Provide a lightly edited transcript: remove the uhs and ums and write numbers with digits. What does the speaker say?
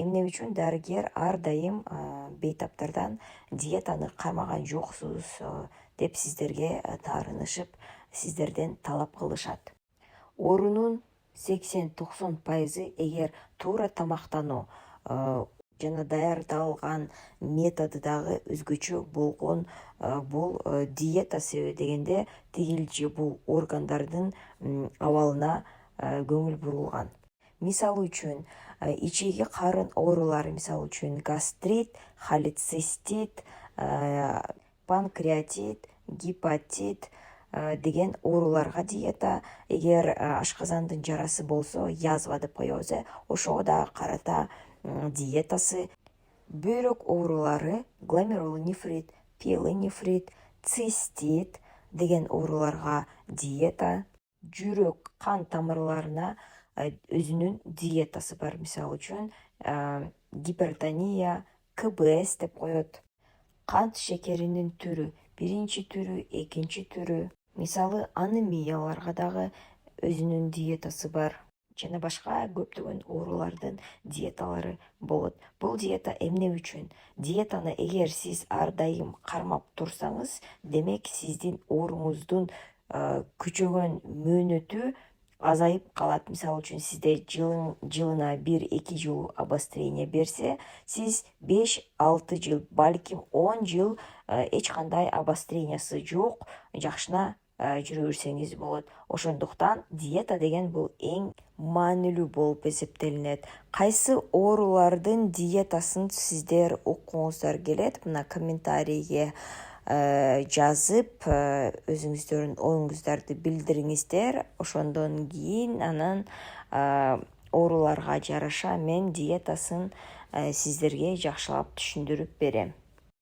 эмне үчүн дарыгер ар дайым бейтаптардан диетаны кармаган жоксуз деп сиздерге таарынышып, сиздерден талап кылышат. Оорунун 80-90% эгер туура тамактануу жана даярдалган методу дагы өзгөчө болгон бул диета себеби дегенде тигил же бул органдардын абалына көңүл бурулган. Мисалы үчүн ичеги карын оорулары, мисалы үчүн гастрит, холецистит, панкреатит, гепатит деген ооруларга диета, эгер ашказандын жарасы болсо, язва деп коебуз, ошого дагы карата диетасы. Бөйрөк оорулары, гломерулонефрит, пиелонефрит, цистит деген ооруларга диета. Жүрөк, кан тамырларына өзүнүн диетасы бар. Мисалы үчүн гипертония, КБС деп коет. Кант шекеринин түрү, биринчи түрү, экинчи түрү. Мисалы анемияларга дагы өзүнүн диетасы бар. Жана башка көптөгөн оорулардын диеталары болот. Бул диета эмне үчүн? Диетаны эгер сиз ар дайым кармап турсаңыз, демек сиздин ооруңуздун күчөгөн мөөнөтү азайып калат. Мисалы үчүн сизде жылына 1-2 жыл обострение берсе, сиз 5-6 жыл, балким 10 жыл эч кандай обострениясы жок, жакшына жүрө берсеңиз болот. Ошондуктан диета деген бул эң маанилүү болуп эсептелинет. Кайсы оорулардын диетасын сиздер уккуңуздар келет? Мына комментарийге жазып, өзүңүздөрдүн оюңуздарды билдириңиздер. Ошондон кийин анан ооруларга жараша мен диетасын сиздерге жакшылап түшүндүрүп берем.